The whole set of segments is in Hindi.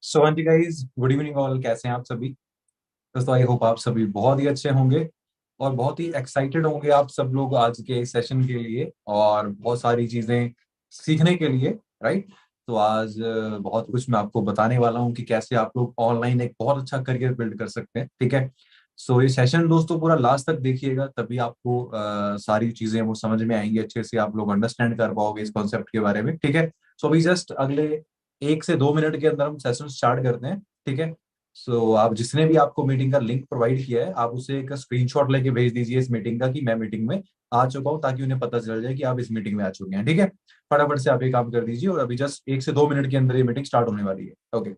सो हाँ जी गाइस, गुड इवनिंग ऑल। कैसे हैं आप सभी? दोस्तों आई होप आप सभी बहुत ही अच्छे होंगे और बहुत ही एक्साइटेड होंगे आप सब लोग आज के सेशन के लिए और बहुत सारी चीजें सीखने के लिए। राइट। तो आज बहुत कुछ मैं आपको बताने वाला हूँ कि कैसे आप लोग ऑनलाइन एक बहुत अच्छा करियर बिल्ड कर सकते हैं। ठीक है। सो ये सेशन दोस्तों पूरा लास्ट तक देखिएगा, तभी आपको सारी चीजें वो समझ में आएंगी, अच्छे से आप लोग अंडरस्टैंड कर पाओगे इस कॉन्सेप्ट के बारे में। ठीक है। सो अभी जस्ट अगले 1 से 2 मिनट के अंदर हम सेशन स्टार्ट करते हैं। ठीक है। सो आप जिसने भी आपको मीटिंग का लिंक प्रोवाइड किया है, आप उसे एक स्क्रीनशॉट लेके भेज दीजिए इस मीटिंग का कि मैं मीटिंग में आ चुका हूँ, ताकि उन्हें पता चल जाए कि आप इस मीटिंग में आ चुके हैं। ठीक है। फटाफट से आप ये काम कर दीजिए और अभी जस्ट 1 से 2 मिनट के अंदर ये मीटिंग स्टार्ट होने वाली है। ओके।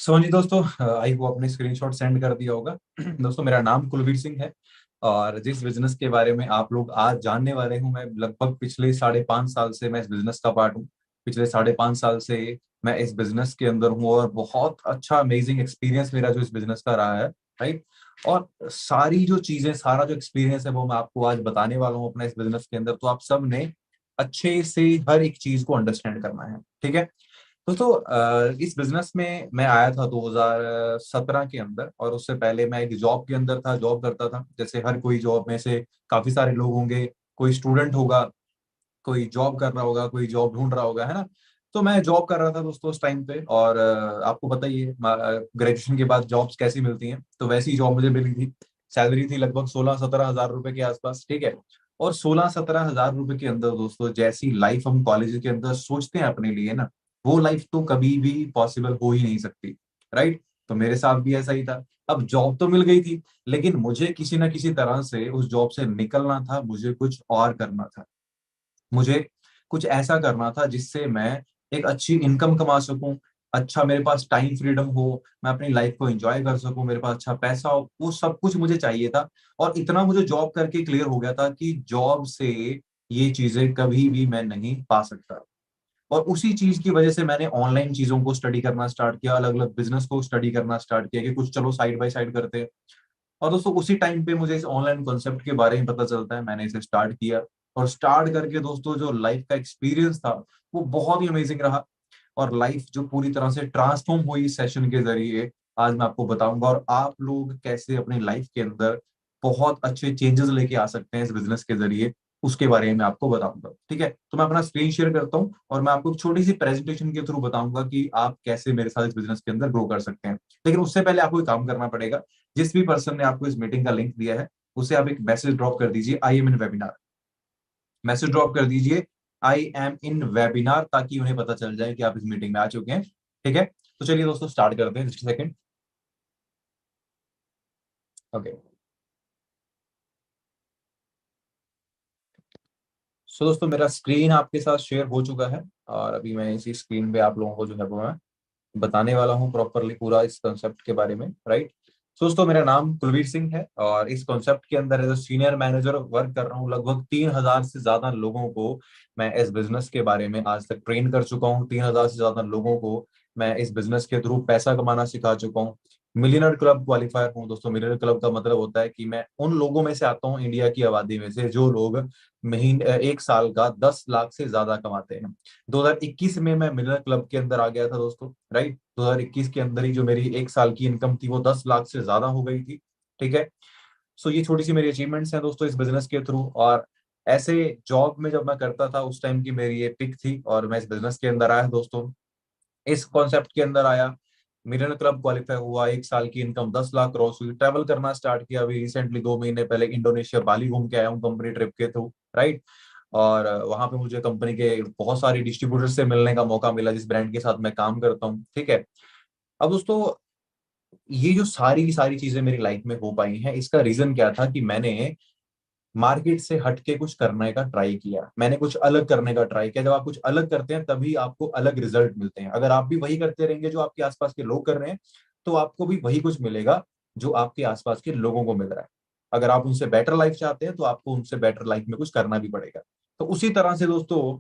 सो जी दोस्तों, आई होप आपने स्क्रीनशॉट सेंड कर दिया होगा। दोस्तों मेरा नाम कुलवीर सिंह है और जिस बिजनेस के बारे में आप लोग आज जानने वाले हूँ, मैं लगभग पिछले 5.5 साल से मैं इस बिजनेस का पार्ट हूँ। पिछले 5.5 साल से मैं इस बिजनेस के अंदर हूँ और बहुत अच्छा अमेजिंग एक्सपीरियंस मेरा जो इस बिजनेस का रहा है। राइट। और सारी जो चीजें, सारा जो एक्सपीरियंस है वो मैं आपको आज बताने वाला हूँ अपना इस बिजनेस के अंदर। तो आप सब ने अच्छे से हर एक चीज को अंडरस्टैंड करना है। ठीक है। दोस्तों इस बिजनेस में मैं आया था 2017 के अंदर, और उससे पहले मैं एक जॉब के अंदर था, जॉब करता था। जैसे हर कोई जॉब में से काफी सारे लोग होंगे, कोई स्टूडेंट होगा, कोई जॉब कर रहा होगा, कोई जॉब ढूंढ रहा होगा, है ना। तो मैं जॉब कर रहा था दोस्तों उस टाइम पे, और आपको पता ही है ग्रेजुएशन के बाद जॉब्स कैसी मिलती हैं, तो वैसी जॉब मुझे मिली थी। सैलरी थी लगभग 16-17 हजार रुपए के आसपास। ठीक है। और 16-17 हजार रुपए के अंदर दोस्तों जैसी लाइफ हम कॉलेज के अंदर सोचते हैं अपने लिए ना, वो लाइफ तो कभी भी पॉसिबल हो ही नहीं सकती। राइट। तो मेरे साथ भी ऐसा ही था। अब जॉब तो मिल गई थी, लेकिन मुझे किसी ना किसी तरह से उस जॉब से निकलना था, मुझे कुछ और करना था। मुझे कुछ ऐसा करना था जिससे मैं एक अच्छी इनकम कमा सकूं, अच्छा मेरे पास टाइम फ्रीडम हो, मैं अपनी लाइफ को एंजॉय कर सकूं, मेरे पास अच्छा पैसा हो, वो सब कुछ मुझे चाहिए था। और इतना मुझे जॉब करके क्लियर हो गया था कि जॉब से ये चीजें कभी भी मैं नहीं पा सकता। और उसी चीज की वजह से मैंने ऑनलाइन चीजों को स्टडी करना स्टार्ट किया, अलग अलग बिजनेस को स्टडी करना स्टार्ट किया कि कुछ चलो साइड बाय साइड करते हैं। और दोस्तों उसी टाइम पे मुझे इस ऑनलाइन कॉन्सेप्ट के बारे में पता चलता है, मैंने इसे स्टार्ट किया। और स्टार्ट करके दोस्तों जो लाइफ का एक्सपीरियंस था वो बहुत ही अमेजिंग रहा। और लाइफ जो पूरी तरह से ट्रांसफॉर्म हुई इस सेशन के जरिए, आज मैं आपको बताऊंगा। और आप लोग कैसे अपनी लाइफ के अंदर बहुत अच्छे चेंजेस लेके आ सकते हैं इस बिजनेस के जरिए, उसके बारे में आपको बताऊंगा। ठीक है। तो मैं अपना स्क्रीन शेयर करता हूँ और मैं आपको एक छोटी सी प्रेजेंटेशन के थ्रू बताऊंगा कि आप कैसे मेरे साथ इस बिजनेस के अंदर ग्रो कर सकते हैं। लेकिन उससे पहले आपको एक काम करना पड़ेगा। जिस भी पर्सन ने आपको इस मीटिंग का लिंक दिया है, उसे आप एक मैसेज ड्रॉप कर दीजिए, I am in webinar. Message drop कर दीजिए, आई एम इन वेबिनार, ताकि उन्हें पता चल जाए कि आप इस मीटिंग में आ चुके हैं। ठीक है। तो चलिए दोस्तों स्टार्ट करते हैं, जस्ट सेकंड। ओके। सो दोस्तों मेरा स्क्रीन आपके साथ शेयर हो चुका है, और अभी मैं इसी स्क्रीन पे आप लोगों को जो है वो मैं बताने वाला हूँ प्रॉपरली पूरा इस कॉन्सेप्ट के बारे में। राइट। तो दोस्तों मेरा नाम कुलवीर सिंह है और इस कॉन्सेप्ट के अंदर as a senior manager work कर रहा हूँ। लगभग 3,000 से ज्यादा लोगों को मैं इस बिजनेस के बारे में आज तक ट्रेन कर चुका हूँ। 3,000 से ज्यादा लोगों को मैं इस बिजनेस के थ्रू पैसा कमाना सिखा चुका हूँ। मिलियनर क्लब क्वालिफायर हूँ दोस्तों। मिलियनर क्लब का मतलब होता है कि मैं उन लोगों में से आता हूँ इंडिया की आबादी में से जो लोग महीने एक साल का 10 लाख से ज्यादा कमाते हैं। 2021 में मैं मिलियनर क्लब के अंदर आ गया था दोस्तों, राइट। 2021 के अंदर ही जो मेरी एक साल की इनकम थी वो 10 लाख से ज्यादा हो गई थी, ठीक है। सो ये छोटी सी मेरी अचीवमेंट्स हैं दोस्तों इस बिजनेस के थ्रू। और ऐसे जॉब में जब मैं करता था उस टाइम की मेरी ये पिक थी और मैं इस बिजनेस के अंदर आया दोस्तों। इस कॉन्सेप्ट के अंदर आया, मिलियनर क्लब क्वालिफाई हुआ, एक साल की इनकम 10 लाख क्रॉस हुई, ट्रैवल करना स्टार्ट किया। अभी रिसेंटली 2 महीने पहले इंडोनेशिया बाली घूम के आया हूँ कंपनी ट्रिप के थ्रू, राइट। और वहां पे मुझे कंपनी के बहुत सारी डिस्ट्रीब्यूटर से मिलने का मौका मिला जिस ब्रांड के साथ मैं काम करता हूँ, ठीक है। अब दोस्तों ये जो सारी की सारी चीजें मेरी लाइफ में हो पाई हैं, इसका रीजन क्या था कि मैंने मार्केट से हट के कुछ करने का ट्राई किया, मैंने कुछ अलग करने का ट्राई किया। जब आप कुछ अलग करते हैं तभी आपको अलग रिजल्ट मिलते हैं। अगर आप भी वही करते रहेंगे जो आपके आसपास के लोग कर रहे हैं तो आपको भी वही कुछ मिलेगा जो आपके आसपास के लोगों को मिल रहा है। अगर आप उनसे बेटर लाइफ चाहते हैं तो आपको उनसे बेटर लाइफ में कुछ करना भी पड़ेगा। तो उसी तरह से दोस्तों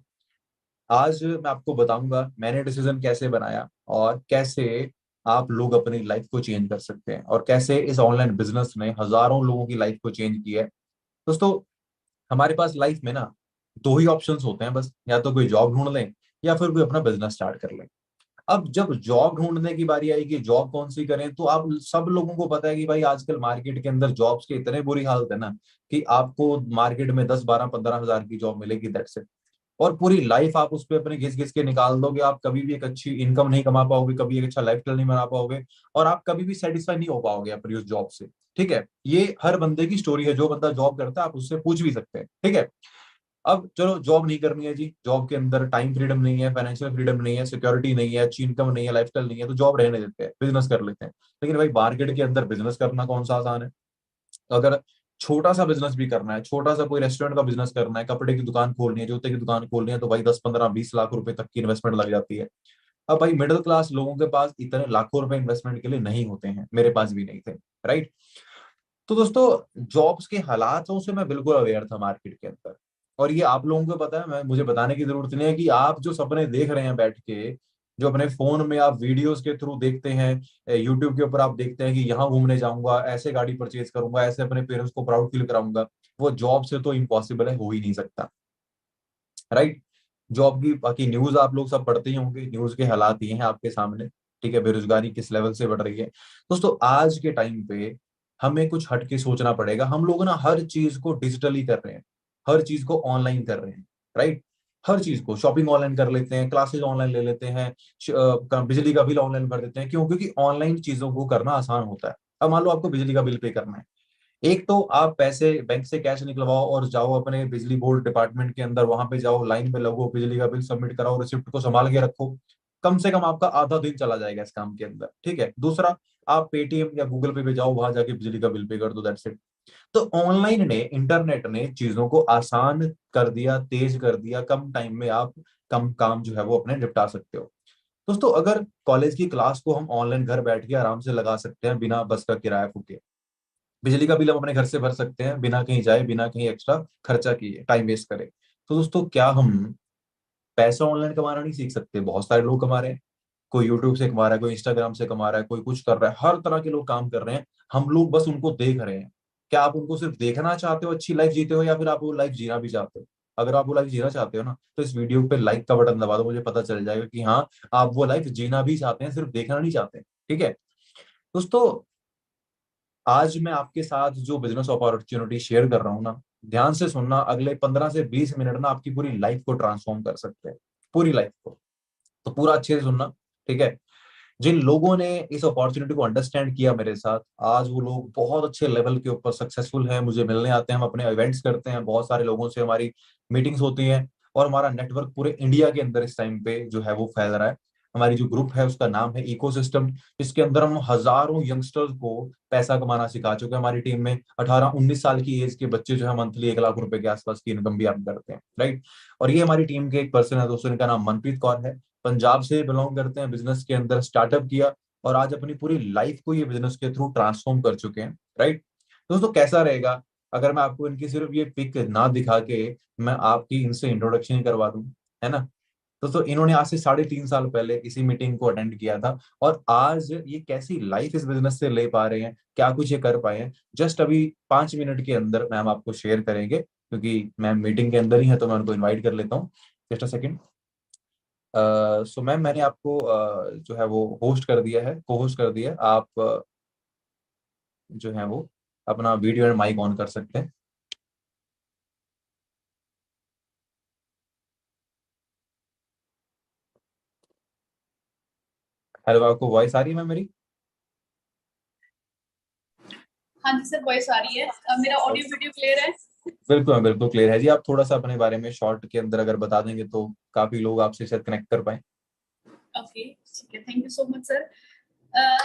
आज मैं आपको बताऊंगा मैंने डिसीजन कैसे बनाया और कैसे आप लोग अपनी लाइफ को चेंज कर सकते हैं और कैसे इस ऑनलाइन बिजनेस ने हजारों लोगों की लाइफ को चेंज किया है। दोस्तों हमारे पास लाइफ में ना दो ही ऑप्शंस होते हैं बस, या तो कोई जॉब ढूंढ लें या फिर कोई अपना बिजनेस स्टार्ट कर लें। अब जब जॉब ढूंढने की बारी आएगी जॉब कौन सी करें, तो आप सब लोगों को पता है कि भाई आजकल मार्केट के अंदर जॉब्स के इतने बुरी हालत है ना कि आपको मार्केट में 10 12 15 हजार की जॉब मिलेगी, दैट्स इट। और पूरी लाइफ आप उस पर अपने घिस घिस के निकाल दोगे, आप कभी भी एक अच्छी इनकम नहीं कमा पाओगे, कभी एक अच्छा लाइफ स्टाइल नहीं बना पाओगे और आप कभी भी सेटिस्फाई नहीं हो पाओगे अपनी उस जॉब से, ठीक है। ये हर बंदे की स्टोरी है, जो बंदा जॉब करता है आप उससे पूछ भी सकते हैं, ठीक है। अब चलो जॉब नहीं करनी है जी, जॉब के अंदर टाइम फ्रीडम नहीं है, फाइनेंशियल फ्रीडम नहीं है, सिक्योरिटी नहीं है, अच्छी इनकम नहीं है, लाइफस्टाइल नहीं है, तो जॉब रहने देते हैं, बिजनेस कर लेते हैं। लेकिन भाई मार्केट के अंदर बिजनेस करना कौन सा आसान है। अगर छोटा सा बिजनेस भी करना है, छोटा सा कोई रेस्टोरेंट का बिजनेस करना है, कपड़े की दुकान खोलनी है, जूते की दुकान खोलनी है, तो भाई 10 15 20 लाख रुपए तक की इन्वेस्टमेंट लग जाती है। अब भाई मिडिल क्लास लोगों के पास इतने लाखों रुपए इन्वेस्टमेंट के लिए नहीं होते हैं, मेरे पास भी नहीं थे, राइट। तो दोस्तों जॉब्स के हालातों से मैं बिल्कुल अवेयर था मार्केट के अंदर। और ये आप लोगों को पता है, मैं मुझे बताने की जरूरत नहीं है कि आप जो सपने देख रहे हैं बैठ के, जो अपने फोन में आप वीडियोस के थ्रू देखते हैं, यूट्यूब के ऊपर आप देखते हैं कि यहाँ घूमने जाऊंगा, ऐसे गाड़ी परचेज करूंगा, ऐसे अपने पेरेंट्स को प्राउड फील कराऊंगा, वो जॉब से तो इम्पॉसिबल है, हो ही नहीं सकता, राइट। जॉब की बाकी न्यूज आप लोग सब पढ़ते ही होंगे, न्यूज के हालात ये हैं आपके सामने, ठीक है। बेरोजगारी किस लेवल से बढ़ रही है। दोस्तों आज के टाइम पे हमें कुछ हटके सोचना पड़ेगा। हम लोग ना हर चीज को डिजिटली कर रहे हैं, हर चीज को ऑनलाइन कर रहे हैं, राइट। हर चीज को शॉपिंग ऑनलाइन कर लेते हैं, क्लासेस ऑनलाइन ले लेते हैं, बिजली का बिल ऑनलाइन भर देते हैं। क्यों? क्योंकि ऑनलाइन चीजों को करना आसान होता है। अब मान लो आपको बिजली का बिल पे करना है, एक तो आप पैसे बैंक से कैश निकलवाओ और जाओ अपने बिजली बोर्ड डिपार्टमेंट के अंदर, वहां पे जाओ, लाइन में लगो, बिजली का बिल सबमिट कराओ, रिसिप्ट को संभाल के रखो। कम से कम आपका आधा दिन चला जाएगा इस काम के अंदर, ठीक है। दूसरा, आप पेटीएम या गूगल पे जाओ, वहां जाके बिजली का बिल पे कर दो, दैट्स इट। तो ऑनलाइन ने, इंटरनेट ने चीजों को आसान कर दिया, तेज कर दिया, कम टाइम में आप कम काम जो है वो अपने निपटा सकते हो। दोस्तों अगर कॉलेज की क्लास को हम ऑनलाइन घर बैठ के आराम से लगा सकते हैं बिना बस का किराया फूके, बिजली का बिल हम अपने घर से भर सकते हैं बिना कहीं जाए, बिना कहीं एक्स्ट्रा खर्चा किए, टाइम वेस्ट करे, तो दोस्तों क्या हम पैसा ऑनलाइन कमाना नहीं सीख सकते? बहुत सारे लोग कमा रहे हैं, कोई यूट्यूब से कमा रहा है, कोई इंस्टाग्राम से कमा रहा है, कोई कुछ कर रहा है, हर तरह के लोग काम कर रहे हैं। हम लोग बस उनको देख रहे हैं। क्या आप उनको सिर्फ देखना चाहते हो, अच्छी लाइफ जीते हो, या फिर आप वो लाइफ जीना भी चाहते हो? अगर आप वो लाइफ जीना चाहते हो ना, तो इस वीडियो पे लाइक का बटन दबा दो, मुझे पता चल जाएगा कि हाँ आप वो लाइफ जीना भी चाहते हैं, सिर्फ देखना नहीं चाहते, ठीक है। दोस्तों आज मैं आपके साथ जो बिजनेस अपॉर्चुनिटी शेयर कर रहा हूँ ना, ध्यान से सुनना, अगले 15 से 20 मिनट ना आपकी पूरी लाइफ को ट्रांसफॉर्म कर सकते हैं, पूरी लाइफ को। तो पूरा अच्छे से सुनना, ठीक है। जिन लोगों ने इस अपॉर्चुनिटी को अंडरस्टैंड किया मेरे साथ, आज वो लोग बहुत अच्छे लेवल के ऊपर सक्सेसफुल हैं, मुझे मिलने आते हैं, हम अपने इवेंट्स करते हैं, बहुत सारे लोगों से हमारी मीटिंग्स होती हैं और हमारा नेटवर्क पूरे इंडिया के अंदर इस टाइम पे जो है वो फैल रहा है। हमारी जो ग्रुप है उसका नाम है इकोसिस्टम, जिसके अंदर हम हजारों यंगस्टर्स को पैसा कमाना सिखा चुके हैं। हमारी टीम में 18 19 साल की एज के बच्चे जो है मंथली 1 लाख रुपए के आसपास की इनकम भी आप करते हैं, राइट। और ये हमारी टीम के एक पर्सन है दोस्तों, इनका नाम मनप्रीत कौर है, पंजाब से बिलोंग करते हैं, बिजनेस के अंदर स्टार्टअप किया और आज अपनी पूरी लाइफ को ये बिजनेस के थ्रू ट्रांसफॉर्म कर चुके हैं, राइट। दोस्तों कैसा रहेगा अगर मैं आपको इनकी सिर्फ ये पिक ना दिखा के मैं आपकी इनसे इंट्रोडक्शन ही करवा दूं, है ना। दोस्तों इन्होंने आज से 3.5 साल पहले इसी मीटिंग को अटेंड किया था, और आज ये कैसी लाइफ इस बिजनेस से ले पा रहे हैं, क्या कुछ ये कर पाए हैं, जस्ट अभी 5 मिनट के अंदर मैम आपको शेयर करेंगे, क्योंकि मैम मीटिंग के अंदर ही है तो मैं उनको इनवाइट कर लेता हूँ। Just a second. So ma'am मैंने आपको जो है वो होस्ट कर दिया है, को होस्ट कर दिया है। आप जो है वो अपना वीडियो और माइक ऑन कर सकते हैं। हेलो, आपको वॉइस आ रही है मैम मेरी? हाँ जी सर, वॉइस आ रही है। मेरा ऑडियो वीडियो क्लियर है? बिल्कुल मैम, बिल्कुल क्लियर है जी। आप थोड़ा सा अपने बारे में शॉर्ट के अंदर अगर बता देंगे तो काफी लोग आपसे शायद कनेक्ट कर पाए। ओके, ठीक है। Thank you so much sir.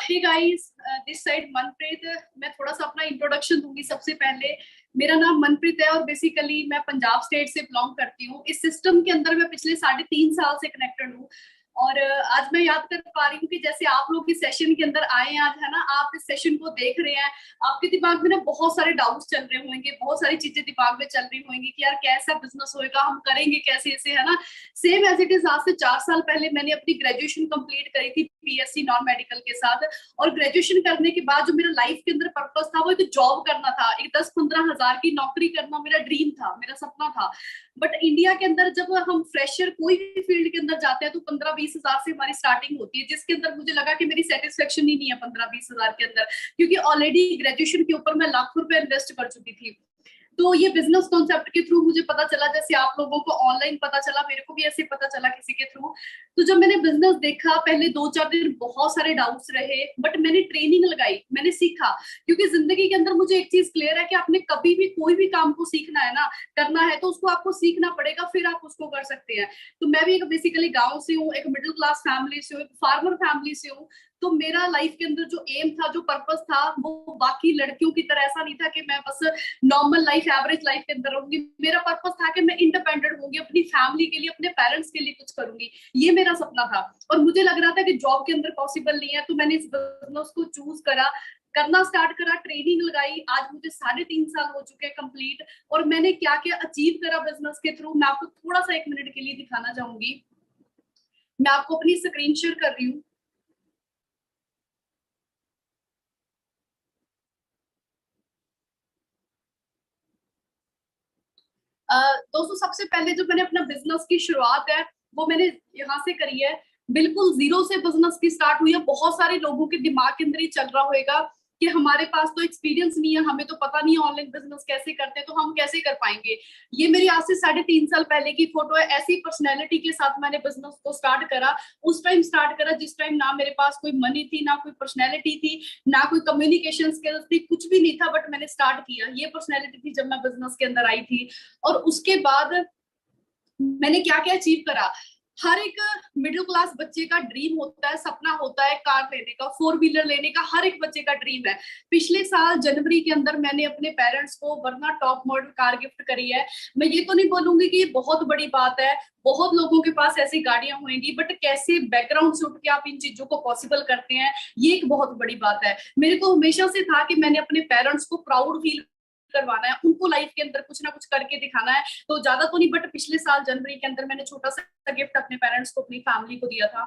Hey guys, this side Manpreet. मैं थोड़ा सा अपना इंट्रोडक्शन दूंगी। सबसे पहले मेरा नाम मनप्रीत है और बेसिकली मैं पंजाब स्टेट से बिलोंग करती हूँ। इस सिस्टम के अंदर मैं पिछले 3.5 साल से कनेक्टेड हूँ। और आज मैं याद कर पा रही हूँ कि जैसे आप लोग इस सेशन के अंदर आए हैं आज, है ना, आप इस सेशन को देख रहे हैं, आपके दिमाग में ना बहुत सारे डाउट्स चल रहे होंगे, बहुत सारी चीजें दिमाग में चल रही होंगी कि यार कैसा बिजनेस होएगा, हम करेंगे कैसे इसे, है ना। सेम एज इट इज, आज से 4 साल पहले मैंने अपनी ग्रेजुएशन कंप्लीट करी थी पीएससी नॉन मेडिकल के साथ। और ग्रेजुएशन करने के बाद जो मेरा लाइफ के अंदर पर्पस था वो एक जॉब करना था, एक 10-15 हजार की नौकरी करना मेरा ड्रीम था, मेरा सपना था। बट इंडिया के अंदर जब हम फ्रेशर कोई भी फील्ड के अंदर जाते हैं तो 15-20 हजार से हमारी स्टार्टिंग होती है, जिसके अंदर मुझे लगा कि मेरी सेटिस्फेक्शन ही नहीं है 15-20 हजार के अंदर, क्योंकि ऑलरेडी ग्रेजुएशन के ऊपर मैं लाखों रुपए इन्वेस्ट कर चुकी थी। तो ये बिजनेस कॉन्सेप्ट के थ्रू मुझे पता चला, जैसे आप लोगों को ऑनलाइन पता चला, मेरे को भी ऐसे पता चला किसी के थ्रू। तो जब मैंने बिजनेस देखा, पहले 2-4 दिन बहुत सारे डाउट्स रहे, बट मैंने ट्रेनिंग लगाई, मैंने सीखा। क्योंकि जिंदगी के अंदर मुझे एक चीज क्लियर है कि आपने कभी भी कोई भी काम को सीखना है ना, करना है, तो उसको आपको सीखना पड़ेगा, फिर आप उसको कर सकते हैं। तो मैं भी एक बेसिकली गाँव से हूँ, एक मिडिल क्लास फैमिली से हूँ, एक फार्मर फैमिली से हूँ। तो मेरा लाइफ के अंदर जो एम था, जो पर्पस था, वो बाकी लड़कियों की तरह ऐसा नहीं था कि मैं बस नॉर्मल लाइफ, एवरेज लाइफ के अंदर रहूंगी। मेरा पर्पस था कि मैं इंडिपेंडेंट होंगी, अपनी फैमिली के लिए, अपने पेरेंट्स के लिए कुछ करूंगी। ये मेरा सपना था। और मुझे लग रहा था कि जॉब के अंदर पॉसिबल नहीं है, तो मैंने इस बिजनेस को चूज करा, करना स्टार्ट करा, ट्रेनिंग लगाई। आज मुझे 3.5 साल हो चुके हैं कंप्लीट। और मैंने क्या क्या अचीव करा बिजनेस के थ्रू, मैं आपको थोड़ा सा 1 मिनट के लिए दिखाना चाहूंगी। मैं आपको अपनी स्क्रीन शेयर कर रही हूँ। दोस्तों, सबसे पहले जो मैंने अपना बिजनेस की शुरुआत है वो मैंने यहाँ से करी है। बिल्कुल जीरो से बिजनेस की स्टार्ट हुई है। बहुत सारे लोगों के दिमाग के अंदर ही चल रहा होगा कि हमारे पास तो एक्सपीरियंस नहीं है, हमें तो पता नहीं है ऑनलाइन बिजनेस कैसे करते हैं, तो हम कैसे कर पाएंगे। ये मेरी आज से 3.5 साल पहले की फोटो है। ऐसी पर्सनैलिटी के साथ मैंने बिजनेस को स्टार्ट करा। उस टाइम स्टार्ट करा जिस टाइम ना मेरे पास कोई मनी थी, ना कोई पर्सनैलिटी थी, ना कोई कम्युनिकेशन स्किल्स थी, कुछ भी नहीं था, बट मैंने स्टार्ट किया। ये पर्सनैलिटी थी जब मैं बिजनेस के अंदर आई थी। और उसके बाद मैंने क्या क्या अचीव करा। हर एक मिडिल क्लास बच्चे का ड्रीम होता है, सपना होता है कार लेने का, 4 व्हीलर लेने का, हर एक बच्चे का ड्रीम है। पिछले साल जनवरी के अंदर मैंने अपने पेरेंट्स को वरना टॉप मॉडल कार गिफ्ट करी है। मैं ये तो नहीं बोलूंगी कि ये बहुत बड़ी बात है, बहुत लोगों के पास ऐसी गाड़ियां होंगी, बट कैसे बैकग्राउंड से उठ के आप इन चीजों को पॉसिबल करते हैं, ये एक बहुत बड़ी बात है। मेरे को हमेशा से था कि मैंने अपने पेरेंट्स को प्राउड फील करवाना है, उनको लाइफ के अंदर कुछ ना कुछ करके दिखाना है। तो ज्यादा तो नहीं, बट पिछले साल जनवरी के अंदर मैंने छोटा सा गिफ्ट अपने पेरेंट्स को, अपनी फैमिली को दिया था।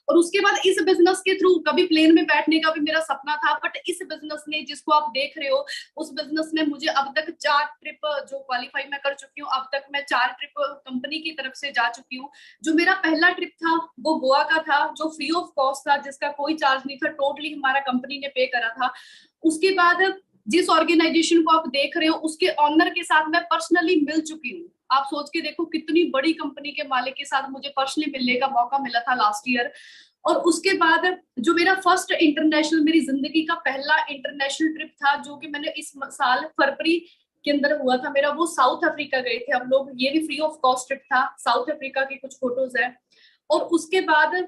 और उसके बाद इस बिजनेस के थ्रू, कभी प्लेन में बैठने का भी मेरा सपना था, बट इस बिजनेस ने, जिसको आप देख रहे हो, उस बिजनेस ने मुझे अब तक 4 ट्रिप जो क्वालिफाई मैं कर चुकी हूँ, अब तक मैं 4 ट्रिप कंपनी की तरफ से जा चुकी हूँ। जो मेरा पहला ट्रिप था वो गोवा का था, जो फ्री ऑफ कॉस्ट था, जिसका कोई चार्ज नहीं था, टोटली हमारा कंपनी ने पे करा था। उसके बाद जिस ऑर्गेनाइजेशन को आप देख रहे हो, उसके ऑनर के साथ मैं पर्सनली मिल चुकी हूँ। आप सोच के देखो, कितनी बड़ी कंपनी के मालिक के साथ मुझे पर्सनली मिलने का मौका मिला था लास्ट ईयर। और उसके बाद जो मेरा फर्स्ट इंटरनेशनल, मेरी जिंदगी का पहला इंटरनेशनल ट्रिप था, जो कि मैंने इस साल फरवरी के अंदर हुआ था मेरा, वो साउथ अफ्रीका गए थे हम लोग। ये भी फ्री ऑफ कॉस्ट ट्रिप था। साउथ अफ्रीका की कुछ फोटोज है। और उसके बाद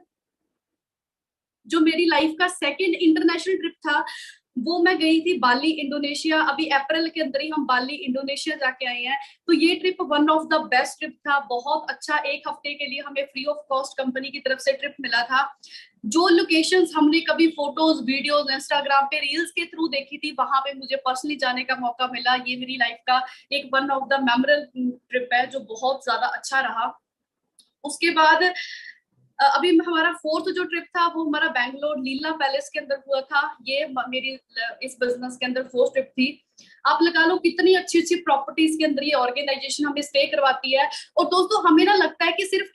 जो मेरी लाइफ का सेकंड इंटरनेशनल ट्रिप था, वो मैं गई थी बाली, इंडोनेशिया। अभी अप्रैल के अंदर ही हम बाली, इंडोनेशिया जाके आए हैं। तो ये trip one of the best trip था, बहुत अच्छा। 1 हफ्ते के लिए हमें फ्री ऑफ कॉस्ट कंपनी की तरफ से ट्रिप मिला था। जो लोकेशंस हमने कभी फोटोज, वीडियोस, इंस्टाग्राम पे, रील्स के थ्रू देखी थी, वहां पे मुझे पर्सनली जाने का मौका मिला। ये मेरी लाइफ का एक one of the memorable trip है, जो बहुत ज्यादा अच्छा रहा। उसके बाद अभी हमारा फोर्थ जो ट्रिप था वो हमारा बैंगलोर लीला पैलेस के अंदर हुआ था। ये मेरी इस बिजनेस के अंदर फोर्थ ट्रिप थी। आप लगा लो कितनी अच्छी अच्छी प्रॉपर्टीज के अंदर ये ऑर्गेनाइजेशन हमें स्टे करवाती है। और दोस्तों हमें ना लगता है कि सिर्फ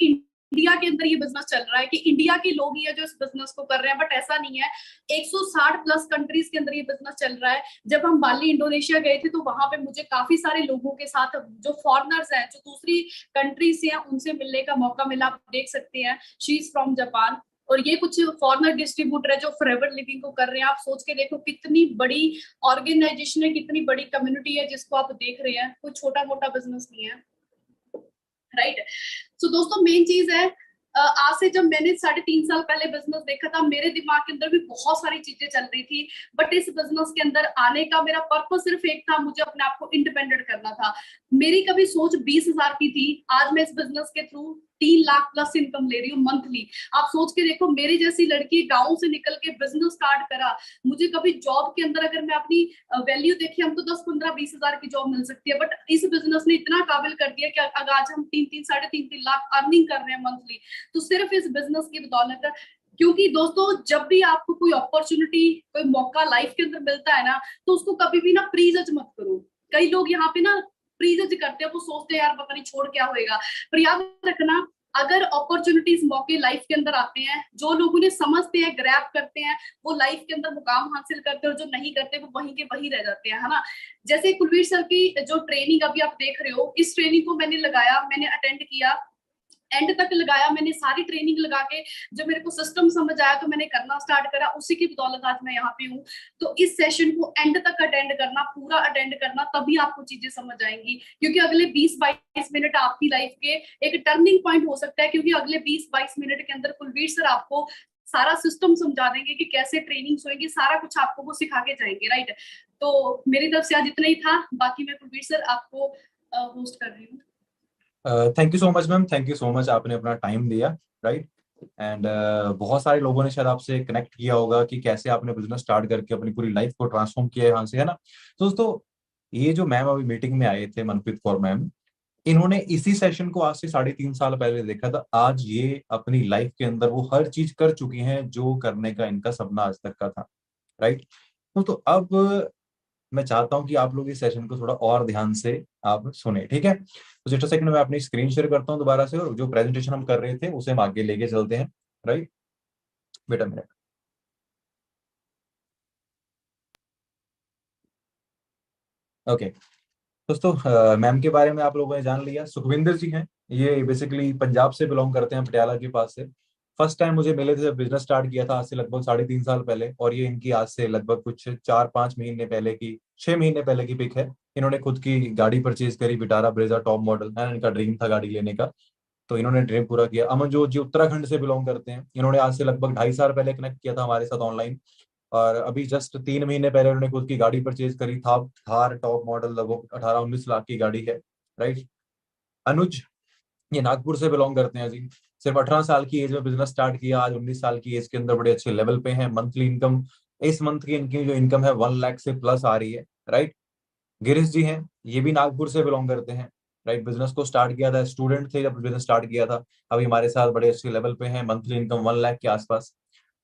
इंडिया के अंदर ये बिजनेस चल रहा है, कि इंडिया के लोग ही है जो इस बिजनेस को कर रहे हैं, बट ऐसा नहीं है। 160 प्लस कंट्रीज के अंदर ये बिजनेस चल रहा है। जब हम बाली इंडोनेशिया गए थे तो वहां पे मुझे काफी सारे लोगों के साथ, जो फॉरेनर्स हैं, जो दूसरी कंट्री से हैं, उनसे मिलने का मौका मिला। आप देख सकते हैं, शी इज फ्रॉम जापान। और ये कुछ फॉरेनर डिस्ट्रीब्यूटर है जो फॉरएवर लिविंग को कर रहे हैं। आप सोच के देखो कितनी बड़ी ऑर्गेनाइजेशन है, कितनी बड़ी कम्युनिटी है जिसको आप देख रहे हैं। कोई छोटा मोटा बिजनेस नहीं है, राइट। सो दोस्तों मेन चीज है, आज से जब मैंने 3.5 साल पहले बिजनेस देखा था, मेरे दिमाग के अंदर भी बहुत सारी चीजें चल रही थी। बट इस बिजनेस के अंदर आने का मेरा पर्पस सिर्फ एक था, मुझे अपने आप को इंडिपेंडेंट करना था। मेरी कभी सोच 20,000 की थी, आज मैं इस बिजनेस के थ्रू 3 लाख प्लस इनकम ले रही हूँ मंथली। आप सोच के देखो, मेरी जैसी लड़की गाँव से निकल के बिजनेस स्टार्ट करा। मुझे कभी जॉब के अंदर, अगर मैं अपनी वैल्यू देखी, हमको 10, 15, 20 हजार की जॉब मिल सकती है, बट इस बिजनेस ने इतना काबिल कर दिया कि अगर आज हम 3-3, 3.5 लाख अर्निंग कर रहे हैं मंथली, तो सिर्फ इस बिजनेस की बदौलत है। क्योंकि दोस्तों जब भी आपको कोई अपॉर्चुनिटी, कोई मौका लाइफ के अंदर मिलता है ना, तो उसको कभी भी ना प्रीजज मत करो। कई लोग यहाँ पे ना प्रीजज करते हैं, वो सोचते हैं यार पता नहीं छोड़ क्या होएगा। पर याद रखना, अगर अपॉर्चुनिटीज, मौके लाइफ के अंदर आते हैं, जो लोग उन्हें समझते हैं, ग्रैब करते हैं, वो लाइफ के अंदर मुकाम हासिल करते हैं, और जो नहीं करते वो वहीं के वहीं रह जाते हैं, है ना। जैसे कुलवीर सर की जो ट्रेनिंग अभी आप देख रहे हो, इस ट्रेनिंग को मैंने लगाया, मैंने अटेंड किया, एंड तक लगाया मैंने सारी ट्रेनिंग लगा के। जब मेरे को सिस्टम समझ आया तो मैंने करना स्टार्ट करा, उसी की बदौलत आज मैं यहाँ पे हूँ। तो इस सेशन को एंड तक अटेंड करना, पूरा अटेंड करना, तभी आपको चीजें समझ आएंगी। क्योंकि अगले 20-22 मिनट आपकी लाइफ के एक टर्निंग पॉइंट हो सकता है, क्योंकि अगले 20-22 मिनट के अंदर कुलवीर सर आपको सारा सिस्टम समझा देंगे कि कैसे ट्रेनिंग होगी, सारा कुछ आपको वो सिखा के जाएंगे, राइट। तो मेरी तरफ से आज इतना ही था, बाकी मैं कुलवीर सर आपको होस्ट कर रही हूँ। Thank you so much ma'am, thank you so much, आपने अपना टाइम दिया, राइट। एंड बहुत सारे लोगों ने शायद आपसे कनेक्ट किया होगा कि कैसे आपने बिजनेस स्टार्ट करके अपनी पूरी लाइफ को ट्रांसफॉर्म किया है यहाँ से, है ना। तो दोस्तों ये जो मैम अभी मीटिंग में आए थे, मनप्रीत कौर मैम, इन्होंने इसी सेशन को आज से 3.5 साल पहले देखा था। आज ये अपनी लाइफ के अंदर वो हर चीज कर चुकी हैं जो करने का इनका सपना आज तक का था, राइट। तो अब मैं चाहता हूं कि आप लोग इस सेशन को थोड़ा और ध्यान से आप सुने, ठीक है। तो जस्ट सेकंड में अपनी स्क्रीन शेयर करता हूं दोबारा से, और जो प्रेजेंटेशन हम कर रहे थे उसे हम आगे लेके चलते हैं, right. Wait a minute. Okay दोस्तों, मैम के बारे में आप लोगों ने जान लिया। सुखविंदर जी हैं, ये बेसिकली पंजाब से बिलोंग करते हैं, पटियाला के पास से। फर्स्ट टाइम मुझे मिले थे जब बिजनेस स्टार्ट किया था, आज से लगभग 3.5 साल पहले, और ये इनकी आज से लगभग कुछ 4-5 महीने पहले की, 6 महीने पहले की पिक है। इन्होंने खुद की गाड़ी परचेज करी, विटारा ब्रेजा टॉप मॉडल है, इनका ड्रीम था गाड़ी लेने का, तो इन्होंने ड्रीम पूरा किया। अमनजोत जी उत्तराखंड से बिलोंग करते हैं, इन्होंने आज से लगभग 2.5 साल पहले कनेक्ट किया था हमारे साथ ऑनलाइन, और अभी जस्ट 3 महीने पहले उन्होंने खुद की गाड़ी परचेज करी था, थार टॉप मॉडल, लगभग 18-19 लाख की गाड़ी है, राइट। अनुज, ये नागपुर से बिलोंग करते हैं जी, सिर्फ 18 साल की एज में बिजनेस स्टार्ट किया, आज 19 साल की एज के अंदर बड़े अच्छे लेवल पे हैं। मंथली इनकम, इस मंथ की इनकी जो इनकम है 1 लाख से प्लस आ रही है, राइट। गिरीश जी हैं, ये भी नागपुर से बिलोंग करते हैं, राइट। बिजनेस को स्टार्ट किया था, स्टूडेंट थे जब बिजनेस स्टार्ट किया था, अभी हमारे साथ बड़े अच्छे लेवल पे हैं, मंथली इनकम 1 लाख के आसपास।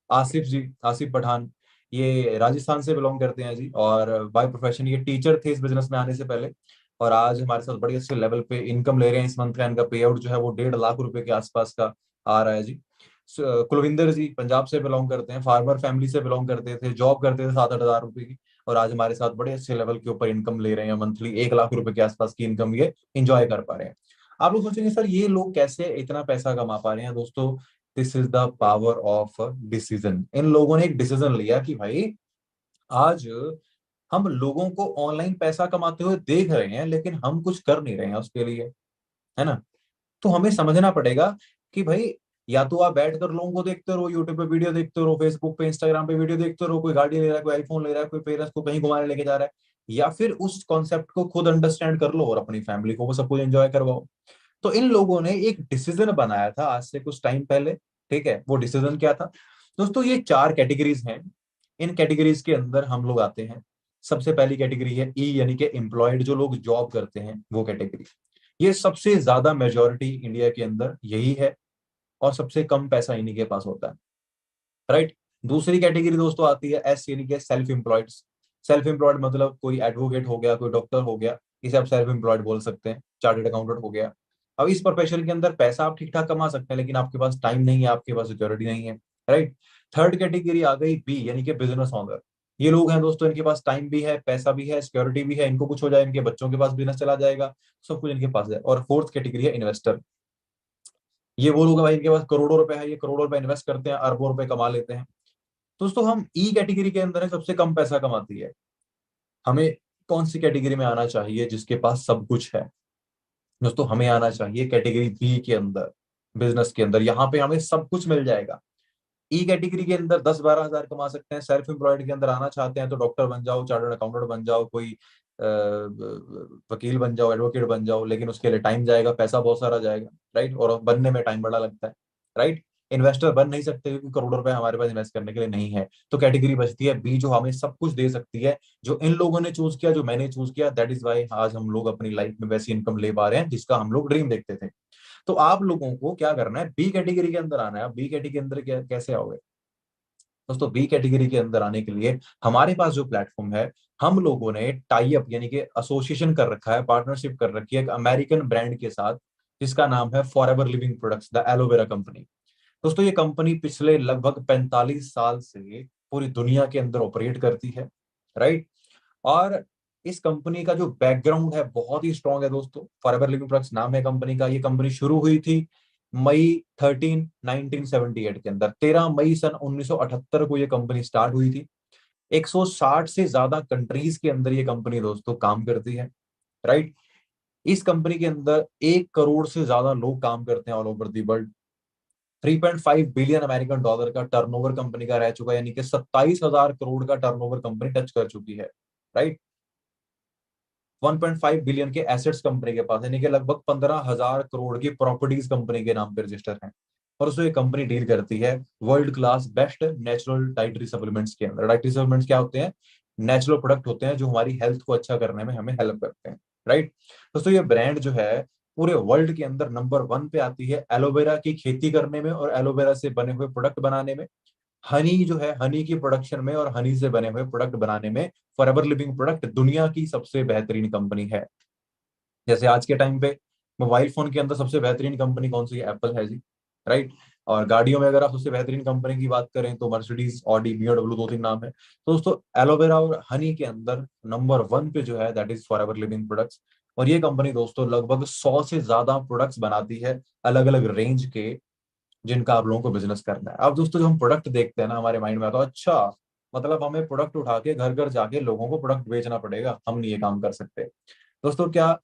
आसिफ जी, आसिफ पठान, ये राजस्थान से बिलोंग करते हैं जी, और बाय प्रोफेशन ये टीचर थे इस बिजनेस में आने से पहले, और आज हमारे साथ बड़ी अच्छे लेवल पे इनकम ले रहे हैं। इस मंथ का इनका पे आउट जो है वो 1.5 लाख रुपए के आसपास का आ रहा है जी। कुलविंदर जी पंजाब से बिलोंग करते हैं, फार्मर फैमिली से बिलोंग करते थे, जॉब करते थे 7-8 हजार रुपए की, और आज हमारे साथ बड़े अच्छे लेवल के ऊपर इनकम ले रहे हैं, मंथली 1 लाख रुपए के आसपास की इनकम ये इंजॉय कर पा रहे हैं। आप लोग सोचेंगे सर ये लोग कैसे इतना पैसा कमा पा रहे हैं। दोस्तों this is the power of decision. इन लोगों ने एक डिसीजन लिया कि भाई आज हम लोगों को ऑनलाइन पैसा कमाते हुए देख रहे हैं, लेकिन हम कुछ कर नहीं रहे हैं उसके लिए, है ना। तो हमें समझना पड़ेगा कि भाई या तो आप बैठ कर लोगों को देखते रहो, यूट्यूब पे वीडियो देखते रहो, फेसबुक पे इंस्टाग्राम पे वीडियो देखते रहो, कोई गाड़ी ले रहा है, कोई आईफोन ले रहा है, कोई पेरेंट्स को कहीं घुमाने लेके जा रहा है, या फिर उस कॉन्सेप्ट को खुद अंडरस्टैंड कर लो और अपनी फैमिली को वो सब कुछ एंजॉय करवाओ। तो इन लोगों ने एक डिसीजन बनाया था आज से कुछ टाइम पहले, ठीक है। वो डिसीजन क्या था दोस्तों, ये 4 कैटेगरीज हैं। इन कैटेगरीज के अंदर हम लोग आते हैं। सबसे पहली कैटेगरी है ई यानी कि एम्प्लॉयड, जो लोग जॉब करते हैं वो कैटेगरी। ये सबसे ज्यादा मेजोरिटी इंडिया के अंदर यही है, और सबसे कम पैसा इन्हीं के पास होता है, राइट। दूसरी कैटेगरी दोस्तों आती है एस, यानी कि सेल्फ एम्प्लॉयड। सेल्फ एम्प्लॉयड मतलब कोई एडवोकेट हो गया, कोई डॉक्टर हो गया, इसे आप सेल्फ एम्प्लॉयड बोल सकते हैं, चार्टर्ड अकाउंटेंट हो गया। अब इस प्रोफेशन के अंदर पैसा आप ठीक ठाक कमा सकते हैं, लेकिन आपके पास टाइम नहीं है, आपके पास सिक्योरिटी नहीं है, राइट। थर्ड कैटेगरी आ गई बी, यानी कि बिजनेस ओनर। ये लोग हैं दोस्तों, इनके पास टाइम भी है, पैसा भी है, सिक्योरिटी भी है, इनको कुछ हो जाए इनके बच्चों के पास बिजनेस चला जाएगा, सब कुछ इनके पास है। और फोर्थ कैटेगरी है इन्वेस्टर। ये वो लोग हैं भाई, इनके पास करोड़ों रुपए है, ये करोड़ों रुपए इन्वेस्ट करते हैं, अरबों रुपए कमा लेते हैं। दोस्तों हम ई कैटेगरी के अंदर है, सबसे कम पैसा कमाती है। हमें कौन सी कैटेगरी में आना चाहिए, जिसके पास सब कुछ है? दोस्तों हमें आना चाहिए कैटेगरी बी के अंदर, बिजनेस के अंदर। यहाँ पे हमें सब कुछ मिल जाएगा। ई कैटेगरी के अंदर 10-12 हजार कमा सकते हैं। सेल्फ एम्प्लॉयड के अंदर आना चाहते हैं तो डॉक्टर बन जाओ, चार्टर्ड अकाउंटेंट बन जाओ, कोई वकील बन जाओ, एडवोकेट बन जाओ, लेकिन उसके लिए टाइम जाएगा, पैसा बहुत सारा जाएगा, राइट, और बनने में टाइम बड़ा लगता है, राइट। इन्वेस्टर बन नहीं सकते क्योंकि करोड़ों रुपए हमारे पास इन्वेस्ट करने के लिए नहीं है। तो कैटेगरी बचती है बी, जो हमें सब कुछ दे सकती है, जो इन लोगों ने चूज किया, जो मैंने चूज किया। दैट इज वाई आज हम लोग अपनी लाइफ में वैसी इनकम ले पा रहे हैं जिसका हम लोग ड्रीम देखते थे। तो आप लोगों को क्या करना है, बी कैटेगरी के अंदर आना है। बी कैटेगरी के अंदर कैसे आओगे दोस्तों? बी कैटेगरी के अंदर आने के लिए हमारे पास जो प्लेटफॉर्म है, हम लोगों ने टाई अप यानी कि एसोसिएशन कर रखा है, पार्टनरशिप कर रखी है एक अमेरिकन ब्रांड के साथ, जिसका नाम है forever living products, the aloe vera company. दोस्तों ये कंपनी पिछले लगभग 45 साल से पूरी दुनिया के अंदर ऑपरेट करती है, राइट। और इस कंपनी का जो बैकग्राउंड है बहुत ही स्ट्रांग है दोस्तों। फॉरएवर लिविंग प्रोडक्ट्स नाम है कंपनी का। ये कंपनी शुरू हुई थी मई 1978 के अंदर। 13 मई सन 1978 को ये कंपनी स्टार्ट हुई थी। 160 से ज्यादा कंट्रीज के अंदर ये कंपनी दोस्तों काम करती है, राइट। इस कंपनी के अंदर 1 करोड़ से ज्यादा लोग काम करते हैं all over the world. 3.5 billion American dollar का टर्नओवर कंपनी का रह चुका है, यानी कि 27,000 करोड़ का टर्नओवर कंपनी टच कर चुकी है, राइट। 1.5 बिलियन के एसेट्स कंपनी के पास, यानी कि लगभग 15,000 करोड़ की प्रॉपर्टीज कंपनी के नाम पे रजिस्टर हैं। और उसमें कंपनी डील करती है world class best natural dietary supplements के अंदर। डाइटरी सप्लीमेंट्स क्या होते हैं? नेचुरल प्रोडक्ट होते हैं जो हमारी हेल्थ को अच्छा करने में हमें हेल्प करते हैं, राइट। दोस्तों ये ब्रांड जो है पूरे वर्ल्ड के अंदर नंबर 1 पे आती है एलोवेरा की खेती करने में और एलोवेरा से बने हुए प्रोडक्ट बनाने में। हनी जो है, हनी की प्रोडक्शन में और हनी से बने हुए प्रोडक्ट बनाने में फॉरएवर लिविंग प्रोडक्ट दुनिया की सबसे बेहतरीन कंपनी है। जैसे आज के टाइम पे मोबाइल फोन के अंदर सबसे बेहतरीन कंपनी कौन सी है? एप्पल है जी, राइट। और गाड़ियों में अगर आप सबसे बेहतरीन कंपनी की बात करें तो मर्सिडीज, ऑडी, बीएमडब्ल्यू, 2-3 नाम है। तो दोस्तों एलोवेरा और हनी के अंदर नंबर 1 पे जो है that is forever living products. और ये कंपनी दोस्तों लगभग 100 से ज्यादा प्रोडक्ट्स बनाती है अलग अलग रेंज के, जिनका आप लोगों को बिजनेस करना है। अब दोस्तों जो हम प्रोडक्ट देखते हैं ना, हमारे माइंड में आता है अच्छा, मतलब हमें प्रोडक्ट उठा के घर घर जाके लोगों को प्रोडक्ट बेचना पड़ेगा, हम नहीं ये काम कर सकते। दोस्तों क्या